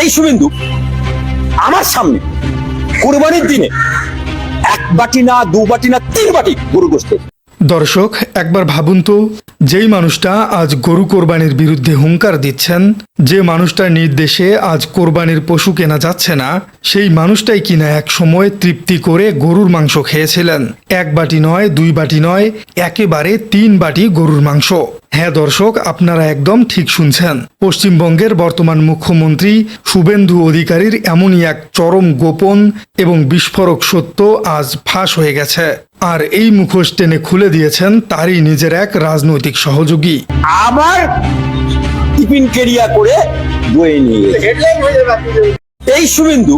এই শুভেন্দু আমার সামনে কুরবানির দিনে এক বাটি না দু বাটি না তিন বাটি গরু গোশত। দর্শক একবার ভাবুন তো, যেই মানুষটা আজ গরু কোরবানির বিরুদ্ধে হুঙ্কার দিচ্ছেন, যে মানুষটার নির্দেশে আজ কোরবানির পশু কেনা যাচ্ছে না, সেই মানুষটাই কিনা এক সময় তৃপ্তি করে গরুর মাংস খেয়েছিলেন। এক বাটি নয়, দুই বাটি নয়, একেবারে 3 বাটি গরুর মাংস। হ্যাঁ দর্শক, আপনারা একদম ঠিক শুনছেন। পশ্চিমবঙ্গের বর্তমান মুখ্যমন্ত্রী শুভেন্দু অধিকারীর এমনই এক চরম গোপন এবং বিস্ফোরক সত্য আজ ফাঁস হয়ে গেছে। আর এই মুখোশ টেনে খুলে দিয়েছেন তারই নিজের এক রাজনৈতিক সহযোগী। আবার টিফিন কেরিয়া করে বয়ে নিয়ে এই শুভেন্দু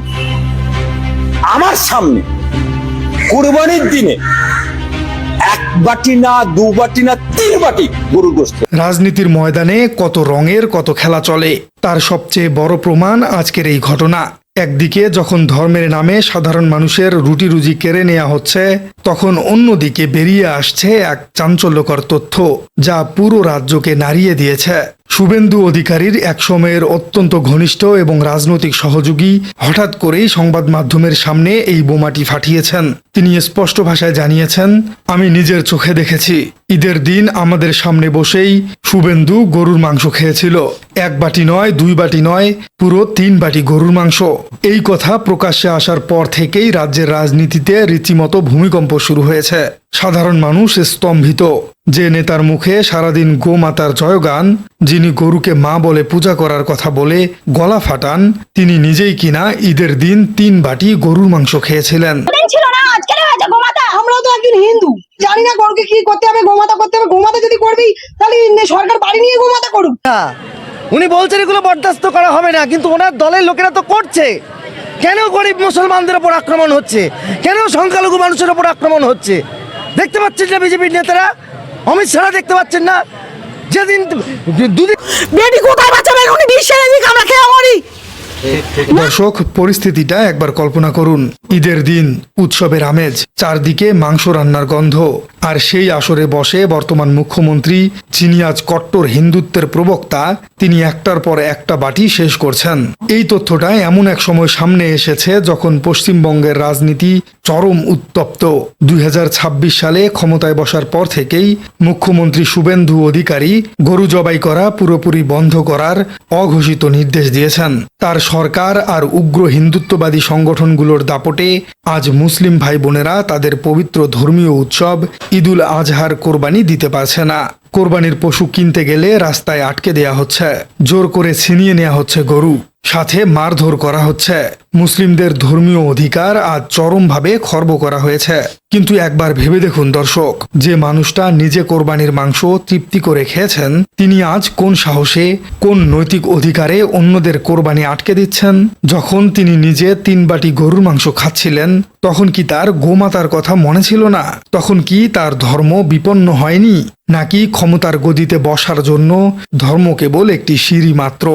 আমার সামনে কুরবানির দিনে এক বাটি না দু বাটি না তিন বাটি গরুর গোশত। রাজনীতির ময়দানে কত রঙের কত খেলা চলে, তার সবচেয়ে বড় প্রমাণ আজকের এই ঘটনা। একদিকে যখন ধর্মের নামে সাধারণ মানুষের রুটি রুজি কেড়ে নেওয়া হচ্ছে, তখন অন্যদিকে বেরিয়ে আসছে এক চাঞ্চল্যকর তথ্য যা পুরো রাজ্যকে নাড়িয়ে দিয়েছে। শুভেন্দু অধিকারীর এক সময়ের অত্যন্ত ঘনিষ্ঠ এবং রাজনৈতিক সহযোগী হঠাৎ করেই সংবাদ মাধ্যমের সামনে এই বোমাটি ফাটিয়েছেন। তিনি স্পষ্ট ভাষায় জানিয়েছেন, আমি নিজের চোখে দেখেছি, ঈদের দিন আমাদের সামনে বসেই শুভেন্দু গরুর মাংস খেয়েছিল। এক বাটি নয়, দুই বাটি নয়, পুরো 3 বাটি গরুর মাংস। এই কথা প্রকাশ্যে আসার পর থেকেই রাজ্যের রাজনীতিতে রীতিমতো ভূমিকম্প শুরু হয়েছে। সাধারণ মানুষ স্তম্ভিত। যে নেতার মুখে সারাদিন গোমাতার জয়গান, যিনি গরুকে মা বলে পূজা করার কথা বলে গলা ফাটান, তিনি নিজেই কিনা ঈদের দিন 3 বাটি গরুর মাংস খেয়েছিলেন। আমরাও তো একজন হিন্দু, জানি না গরুকে কি করতে হবে, গোমাতা করতে হবে। গোমাতা যদি করবি তাহলে সরকার বাড়ি নিয়ে গোমাতা করুক। উনি বলছেন এগুলো বরদাস্ত করা হবে না, কিন্তু ওনার দলের লোকেরা তো করছে। কেন গরিব মুসলমানদের উপর আক্রমণ হচ্ছে, কেন সংখ্যালঘু মানুষের উপর আক্রমণ হচ্ছে? দেখতে পাচ্ছেন না বিজেপির নেতারা, অমিত শাহ দেখতে পাচ্ছেন না? যেদিন দুদিন বেটি কোথায় বাঁচাবেন, উনি বিশ্বের এদিকে আমরা খেয়ে মরি। দর্শক, পরিস্থিতিটা একবার কল্পনা করুন। ঈদের দিন, উৎসবের আমেজ, চারদিকে মাংস রান্নার গন্ধ, আর সেই আসরে বসে বর্তমান মুখ্যমন্ত্রী, যিনি আজ কট্টর হিন্দুত্বের প্রবক্তা, তিনি একটার পর একটা বাটি শেষ করছেন। এই তথ্যটা এমন এক সময় সামনে এসেছে যখন পশ্চিমবঙ্গের রাজনীতি চরম উত্তপ্ত। 2026 সালে ক্ষমতায় বসার পর থেকেই মুখ্যমন্ত্রী শুভেন্দু অধিকারী গরু জবাই করা পুরোপুরি বন্ধ করার অঘোষিত নির্দেশ দিয়েছেন। তার সরকার আর উগ্র হিন্দুত্ববাদী সংগঠনগুলোর দাপটে আজ মুসলিম ভাই বোনেরা তাদের পবিত্র ধর্মীয় উৎসব ঈদুল আজহার কোরবানি দিতে পারছে না। কোরবানির পশু কিনতে গেলে রাস্তায় আটকে দেয়া হচ্ছে, জোর করে ছিনিয়ে নেওয়া হচ্ছে গরু, সাথে মারধর করা হচ্ছে। মুসলিমদের ধর্মীয় অধিকার আজ চরমভাবে খর্ব করা হয়েছে। কিন্তু একবার ভেবে দেখুন দর্শক, যে মানুষটা নিজে কোরবানির মাংস তৃপ্তি করে খেয়েছেন, তিনি আজ কোন সাহসে, কোন নৈতিক অধিকারে অন্যদের কোরবানি আটকে দিচ্ছেন? যখন তিনি নিজে 3 বাটি গরুর মাংস খাচ্ছিলেন, তখন কি তার গোমাতার কথা মনে ছিল না? তখন কি তার ধর্ম বিপন্ন হয়নি? নাকি ক্ষমতার গদিতে বসার জন্য ধর্ম কেবল একটি সিঁড়ি মাত্র?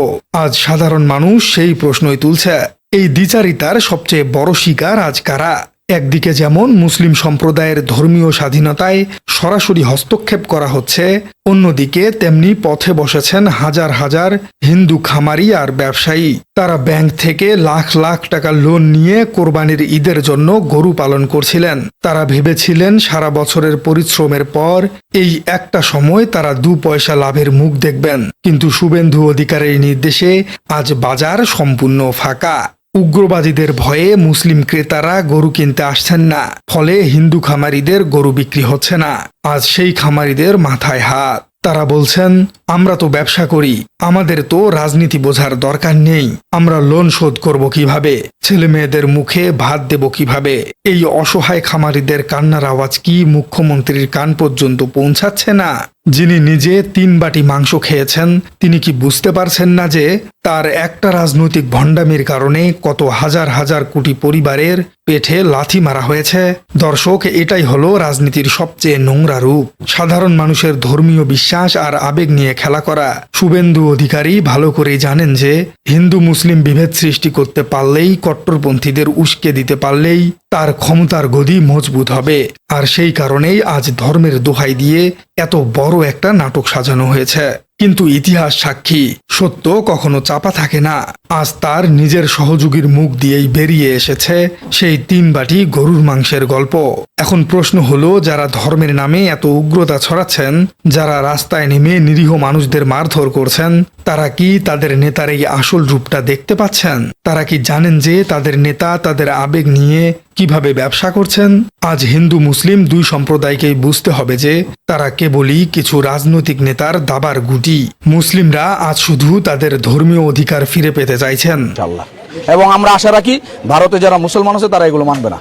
আজ সাধারণ মানুষ সেই প্রশ্নই তুলছে। এই দ্বিচারিতার সবচেয়ে বড় শিকার আজ কারা? একদিকে যেমন মুসলিম সম্প্রদায়ের ধর্মীয় স্বাধীনতায় সরাসরি হস্তক্ষেপ করা হচ্ছে, অন্যদিকে তেমনি পথে বসেছেন হাজার হাজার হিন্দু খামারি আর ব্যবসায়ী। তারা ব্যাংক থেকে লাখ লাখ টাকা লোন নিয়ে কোরবানির ঈদের জন্য গরু পালন করছিলেন। তারা ভেবেছিলেন সারা বছরের পরিশ্রমের পর এই একটা সময় তারা 2 পয়সা লাভের মুখ দেখবেন। কিন্তু শুভেন্দু অধিকারীর নির্দেশে আজ বাজার সম্পূর্ণ ফাঁকা। উগ্রবাদীদের ভয়ে মুসলিম ক্রেতারা গরু কিনতে আসছেন না, ফলে হিন্দু খামারিদের গরু বিক্রি হচ্ছে না। আজ সেই খামারিদের মাথায় হাত। তারা বলছেন, আমরা তো ব্যবসা করি, আমাদের তো রাজনীতি বোঝার দরকার নেই, আমরা লোন শোধ করব কিভাবে, ছেলে মেয়েদের মুখে ভাত দেব কিভাবে? এই অসহায় খামারিদের কান্নার আওয়াজ কি মুখ্যমন্ত্রীর কান পর্যন্ত পৌঁছাচ্ছে না? যিনি নিজে 3 বাটি মাংস খেয়েছেন, তিনি কি বুঝতে পারছেন না যে তার একটা রাজনৈতিক ভণ্ডামির কারণে কত হাজার হাজার কোটি পরিবারের পেটে লাথি মারা হয়েছে? দর্শক, এটাই হলো রাজনীতির সবচেয়ে নোংরা রূপ। সাধারণ মানুষের ধর্মীয় বিশ্বাস আর আবেগ নিয়ে খেলা করা। শুভেন্দু অধিকারী ভালো করেই জানেন যে হিন্দু মুসলিম বিভেদ সৃষ্টি করতে পারলেই, কট্টরপন্থীদের উস্কে দিতে পারলেই তার ক্ষমতার গদি মজবুত হবে। আর সেই কারণেই আজ ধর্মের দোহাই দিয়ে এত বড় একটা নাটক সাজানো হয়েছে। কিন্তু ইতিহাস সাক্ষী, সত্য কখনো চাপা থাকে না। আজ তার নিজের সহযোগীর মুখ দিয়েই বেরিয়ে এসেছে সেই 3 বাটি গরুর মাংসের গল্প। এখন প্রশ্ন হলো, যারা ধর্মের নামে এত উগ্রতা ছড়াচ্ছেন, যারা রাস্তায় নেমে নিরীহ মানুষদের মারধর করছেন, তারা কি তাদের নেতার এই আসল রূপটা দেখতে পাচ্ছেন? তারা কি জানেন যে তাদের নেতা তাদের আবেগ নিয়ে কিভাবে ব্যবসা করছেন? আজ হিন্দু মুসলিম 2 সম্প্রদায়কেই বুঝতে হবে যে তারা কেবলই কিছু রাজনৈতিক নেতার দাবার গুটি। মুসলিমরা আজ শুধু তাদের ধর্মীয় অধিকার ফিরে পেতে চাইছেন। ইনশাআল্লাহ। এবং আমরা আশা রাখি ভারতে যারা মুসলমান আছে তারা এগুলো মানবে না।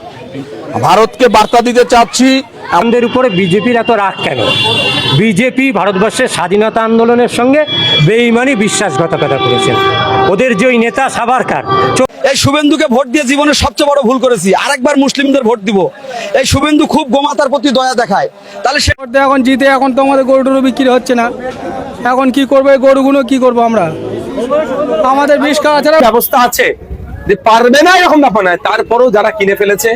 ভারতকে বার্তা দিতে চাচ্ছি, আমাদের উপরে বিজেপির এত রাগ কেন? বিজেপি ভারতবর্ষের স্বাধীনতা আন্দোলনের সঙ্গে বেঈমানি বিশ্বাসঘাতকতা করেছেন। ওদের যে ওই নেতা সাভারকার, এই শুভেন্দুকে ভোট দিয়ে জীবনের সবচেয়ে বড় ভুল করেছি। আরেকবার মুসলিমদের ভোট দিব। এই শুভেন্দু খুব গোমাতার প্রতি দয়া দেখায়, তাহলে সে এখন জিতে এখন তো আমাদের গরু টরু বিক্রি হচ্ছে না। এখন কি করবো, এই গরুগুলো কি করবো আমরা? আমাদের বিষ খাওয়া ছাড়া ব্যবস্থা আছে যে পারবে না এরকম ব্যাপার নয়, তারপরেও যারা কিনে ফেলেছে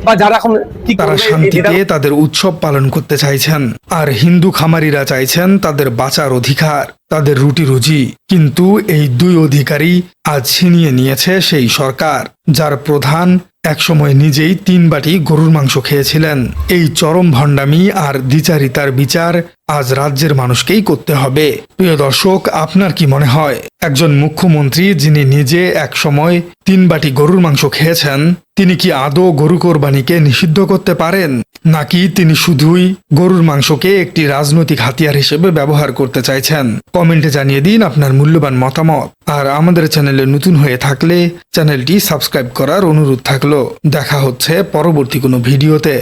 বা যারা এখন কি তারা করবে, শান্তিতে এটা- তাদের উৎসব পালন করতে চাইছেন। আর হিন্দু খামারিরা চাইছেন তাদের বাঁচার অধিকার, তাদের রুটি রুজি। কিন্তু এই 2 অধিকারই আজ ছিনিয়ে নিয়েছে সেই সরকার, যার প্রধান একসময় নিজেই 3 বাটি গরুর মাংস খেয়েছিলেন। এই চরম ভণ্ডামি আর দ্বিচারিতার বিচার আজ রাজ্যের মানুষকেই করতে হবে। প্রিয় দর্শক, আপনার কি মনে হয়, একজন মুখ্যমন্ত্রী যিনি নিজে একসময় 3 বাটি গরুর মাংস খেয়েছেন, তিনি কি আদৌ গরু কোরবানিকে নিষিদ্ধ করতে পারেন, নাকি তিনি শুধুই গরুর মাংসকে একটি রাজনৈতিক হাতিয়ার হিসেবে ব্যবহার করতে চাইছেন? কমেন্টে জানিয়ে দিন আপনার মূল্যবান মতামত। আর আমাদের চ্যানেলে নতুন হয়ে থাকলে চ্যানেলটি সাবস্ক্রাইব করার অনুরোধ থাকলো। দেখা হচ্ছে পরবর্তী কোনো ভিডিওতে।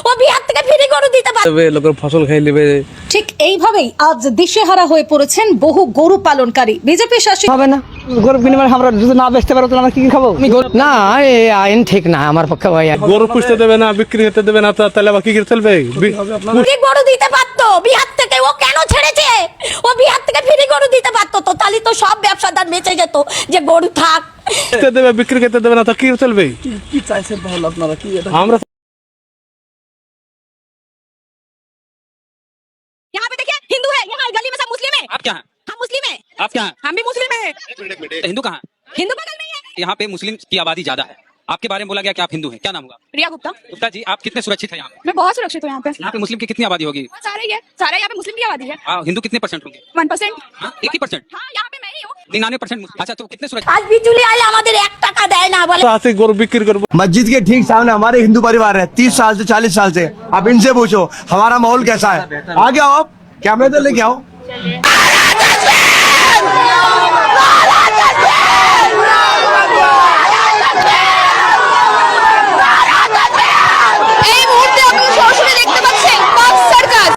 ও বিহার থেকে ফিরে গরু দিতে পারে। লোকের ফসল খেয়ে নেবে। ঠিক এইভাবেই আজ দিশেহারা হয়ে পড়েছেন বহু গরু পালনকারী। বিজেপি শাসিত হবে না, গরু বিনিময়ে আমরা যদি না বেচতে পারবো তাহলে আমরা কি খাবো? না, এই আইন ঠিক না আমার পক্ষে। ভাই গরু পুষতে দেবে না, বিক্রি করতে দেবে না, তাহলে আবার কি করে চলবে? গরু দিতে পারতো বিহার থেকে, ও কেন ছেড়েছে? ও বিহার থেকে ফিরে গরু দিতে পারতো, তো তাহলে তো সব ব্যবসাদার বেঁচে যেত যে গরু থাক। দেবে, বিক্রি করতে দেবে না, তো কি করে চলবে? কি চাইছেন তাহলে আপনারা? কি আমরা यहाँ पे देखिए हिंदू है, यहाँ गली में सब मुस्लिम है। आप क्या हैं? हम मुस्लिम है। आप क्या हैं? हम भी मुस्लिम है। तो हिंदू कहाँ हैं? हिंदू बगल में ही है। यहाँ पे मुस्लिम की आबादी ज्यादा है। आपके बारे में बोला गया कि आप हिंदू हैं, क्या नाम होगा? रिया गुप्ता। गुप्ता जी, आप कितने सुरक्षित हैं यहाँ पे? मैं बहुत सुरक्षित हूँ यहाँ पे। यहाँ पे मुस्लिम की कितनी आबादी होगी? सारे ही है, सारे यहाँ पे मुस्लिम की आबादी है। हिंदू कितने % होंगे? 1%। 1% हाँ, यहाँ पे मैं ही हूँ। 99%। अच्छा, तो कितने सुरक्षित? आज बिजुली आले আমাদের 1 টাকা দেয় না বলে। আছে গরু বিক্রি করবো। मस्जिद के ठीक सामने हमारे हिंदू परिवार है 30 साल से 40 साल से। आप इनसे पूछो हमारा माहौल कैसा है। आ गया आप, कैमरे तो लेके आओ।